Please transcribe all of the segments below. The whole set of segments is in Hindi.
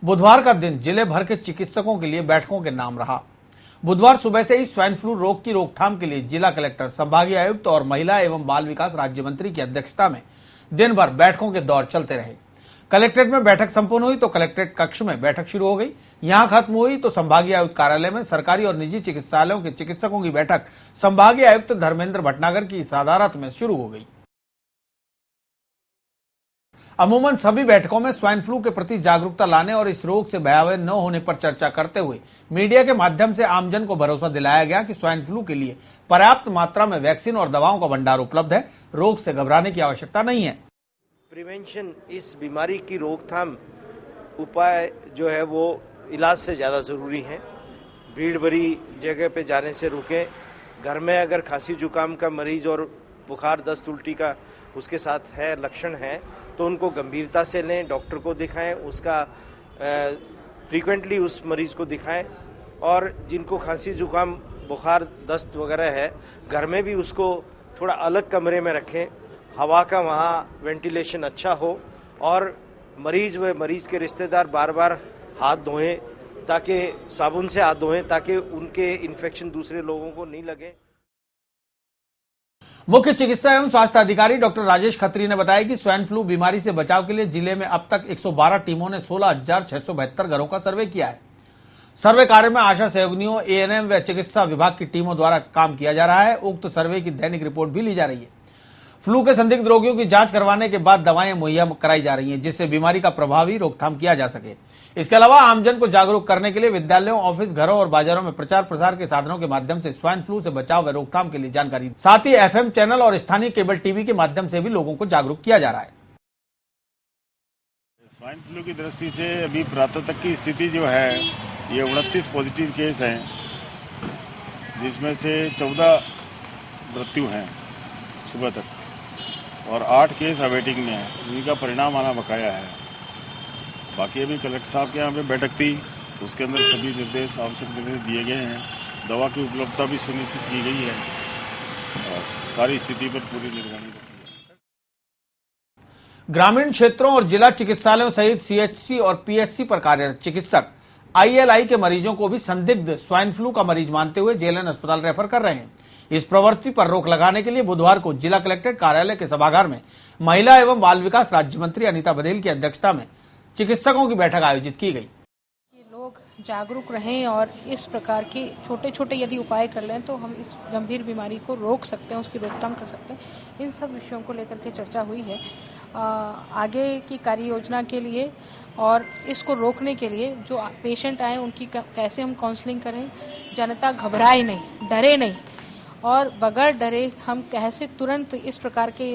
बुधवार का दिन जिले भर के चिकित्सकों के लिए बैठकों के नाम रहा। बुधवार सुबह से ही स्वाइन फ्लू रोग की रोकथाम के लिए जिला कलेक्टर, संभागीय आयुक्त और महिला एवं बाल विकास राज्य मंत्री की अध्यक्षता में दिन भर बैठकों के दौर चलते रहे। कलेक्ट्रेट में बैठक संपन्न हुई तो कलेक्ट्रेट कक्ष में बैठक शुरू हो गई। यहां खत्म हुई तो संभागीय आयुक्त कार्यालय में सरकारी और निजी चिकित्सालयों के चिकित्सकों की बैठक संभागीय आयुक्त धर्मेंद्र भटनागर की सदारत में शुरू हो गई। अमूमन सभी बैठकों में स्वाइन फ्लू के प्रति जागरूकता लाने और इस रोग से भयावह न होने पर चर्चा करते हुए मीडिया के माध्यम से आमजन को भरोसा दिलाया गया कि स्वाइन फ्लू के लिए पर्याप्त मात्रा में वैक्सीन और दवाओं का भंडार उपलब्ध है। रोग से घबराने की आवश्यकता नहीं है। प्रिवेंशन, इस बीमारी की रोकथाम उपाय जो है वो इलाज से ज़्यादा ज़रूरी है। भीड़ भरी जगह पे जाने से रुकें। घर में अगर खांसी जुकाम का मरीज और बुखार, दस्त, उल्टी का उसके साथ है लक्षण है तो उनको गंभीरता से लें, डॉक्टर को दिखाएं, उसका फ्रीक्वेंटली उस मरीज को दिखाएं। और जिनको खांसी जुकाम, बुखार, दस्त वगैरह है, घर में भी उसको थोड़ा अलग कमरे में रखें, हवा का वहाँ वेंटिलेशन अच्छा हो और मरीज के रिश्तेदार बार बार हाथ धोएं, ताकि साबुन से हाथ धोएं ताकि उनके इन्फेक्शन दूसरे लोगों को नहीं लगे। मुख्य चिकित्सा एवं स्वास्थ्य अधिकारी डॉक्टर राजेश खत्री ने बताया कि स्वाइन फ्लू बीमारी से बचाव के लिए जिले में अब तक 112 टीमों ने 16,672 घरों का सर्वे किया है। सर्वे कार्य में आशा सहयोगिनियों, एएनएम व चिकित्सा विभाग की टीमों द्वारा काम किया जा रहा है। उक्त सर्वे की दैनिक रिपोर्ट भी ली जा रही है। फ्लू के संदिग्ध रोगियों की जांच करवाने के बाद दवाएं मुहैया कराई जा रही हैं, जिससे बीमारी का प्रभावी रोकथाम किया जा सके। इसके अलावा आमजन को जागरूक करने के लिए विद्यालयों, ऑफिस, घरों और बाजारों में प्रचार प्रसार के साधनों के माध्यम से स्वाइन फ्लू से बचाव व रोकथाम के लिए जानकारी, साथ ही एफएम चैनल और स्थानीय केबल टीवी के माध्यम से भी लोगों को जागरूक किया जा रहा है। स्वाइन फ्लू की दृष्टि से अभी प्रातः तक की स्थिति जो है ये 29 पॉजिटिव केस हैं, जिसमें से 14 मृत्यु हैं सुबह तक और 8 केस अवेटिंग में है। इनका परिणाम आना बकाया है। बाकी अभी कलेक्टर साहब के यहाँ पे बैठक थी, उसके अंदर सभी निर्देश, आवश्यक निर्देश दिए गए हैं। दवा की उपलब्धता भी सुनिश्चित की गई है और सारी स्थिति पर पूरी निगरानी रखी है। ग्रामीण क्षेत्रों और जिला चिकित्सालयों सहित सीएचसी और पीएचसी पर कार्यरत चिकित्सक आईएलआई के मरीजों को भी संदिग्ध स्वाइन फ्लू का मरीज मानते हुए जेएलएन अस्पताल रेफर कर रहे हैं। इस प्रवृत्ति पर रोक लगाने के लिए बुधवार को जिला कलेक्ट्रेट कार्यालय के सभागार में महिला एवं बाल विकास राज्य मंत्री अनीता बघेल की अध्यक्षता में चिकित्सकों की बैठक आयोजित की गई। लोग जागरूक रहें और इस प्रकार के छोटे छोटे यदि उपाय कर लें तो हम इस गंभीर बीमारी को रोक सकते हैं, उसकी रोकथाम कर सकते हैं। इन सब विषयों को लेकर के चर्चा हुई है। आगे की कार्य योजना के लिए और इसको रोकने के लिए जो पेशेंट आए उनकी कैसे हम काउंसलिंग करें, जनता घबराए नहीं, डरे नहीं और बगैर डरे हम कैसे तुरंत इस प्रकार के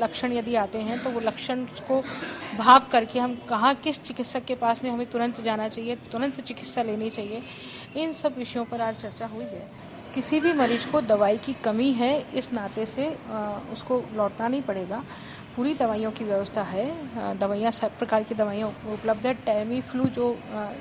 लक्षण यदि आते हैं तो वो लक्षण को भाप करके हम कहाँ किस चिकित्सक के पास में हमें तुरंत जाना चाहिए, तुरंत चिकित्सा लेनी चाहिए। इन सब विषयों पर आज चर्चा हुई है। किसी भी मरीज को दवाई की कमी है इस नाते से उसको लौटना नहीं पड़ेगा। पूरी दवाइयों की व्यवस्था है, दवाइयाँ सब प्रकार की दवाइयाँ उपलब्ध है। टैमी फ्लू जो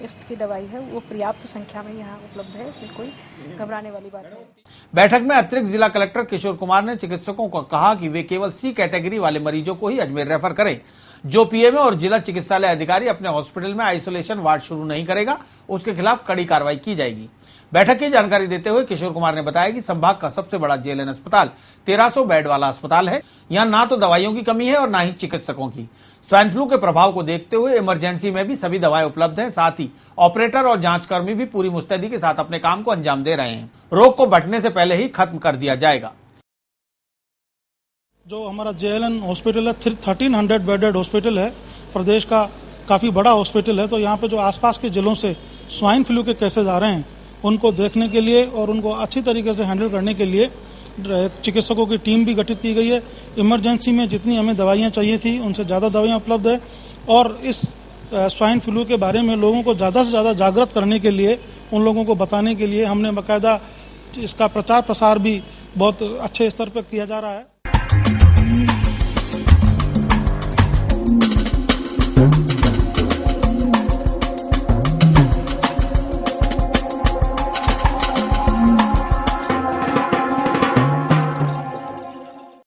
इसकी दवाई है वो पर्याप्त संख्या में यहाँ उपलब्ध है, इसमें कोई घबराने वाली बात नहीं। बैठक में अतिरिक्त जिला कलेक्टर किशोर कुमार ने चिकित्सकों को कहा कि वे केवल सी कैटेगरी वाले मरीजों को ही अजमेर रेफर करें। जो पीएमओ और जिला चिकित्सालय अधिकारी अपने हॉस्पिटल में आइसोलेशन वार्ड शुरू नहीं करेगा, उसके खिलाफ कड़ी कार्रवाई की जाएगी। बैठक की जानकारी देते हुए किशोर कुमार ने बताया कि संभाग का सबसे बड़ा जेएलएन अस्पताल 1300 बेड वाला अस्पताल है। यहाँ ना तो दवाइयों की कमी है और ना ही चिकित्सकों की। स्वाइन फ्लू के प्रभाव को देखते हुए इमरजेंसी में भी सभी दवाएं उपलब्ध हैं। साथ ही ऑपरेटर और जांचकर्मी भी पूरी मुस्तैदी के साथ अपने काम को अंजाम दे रहे हैं। रोग को बढ़ने से पहले ही खत्म कर दिया जाएगा। जो हमारा जेएलएन हॉस्पिटल है 1300 बेडेड हॉस्पिटल है, प्रदेश का काफ़ी बड़ा हॉस्पिटल है। तो यहाँ पे जो आसपास के जिलों से स्वाइन फ्लू के केसेज आ रहे हैं उनको देखने के लिए और उनको अच्छी तरीके से हैंडल करने के लिए चिकित्सकों की टीम भी गठित की गई है। इमरजेंसी में जितनी हमें दवाइयाँ चाहिए थी उनसे ज़्यादा दवाइयाँ उपलब्ध है और इस स्वाइन फ्लू के बारे में लोगों को ज़्यादा से ज़्यादा जागृत करने के लिए, उन लोगों को बताने के लिए हमने बाकायदा इसका प्रचार प्रसार भी बहुत अच्छे स्तर पर किया जा रहा है।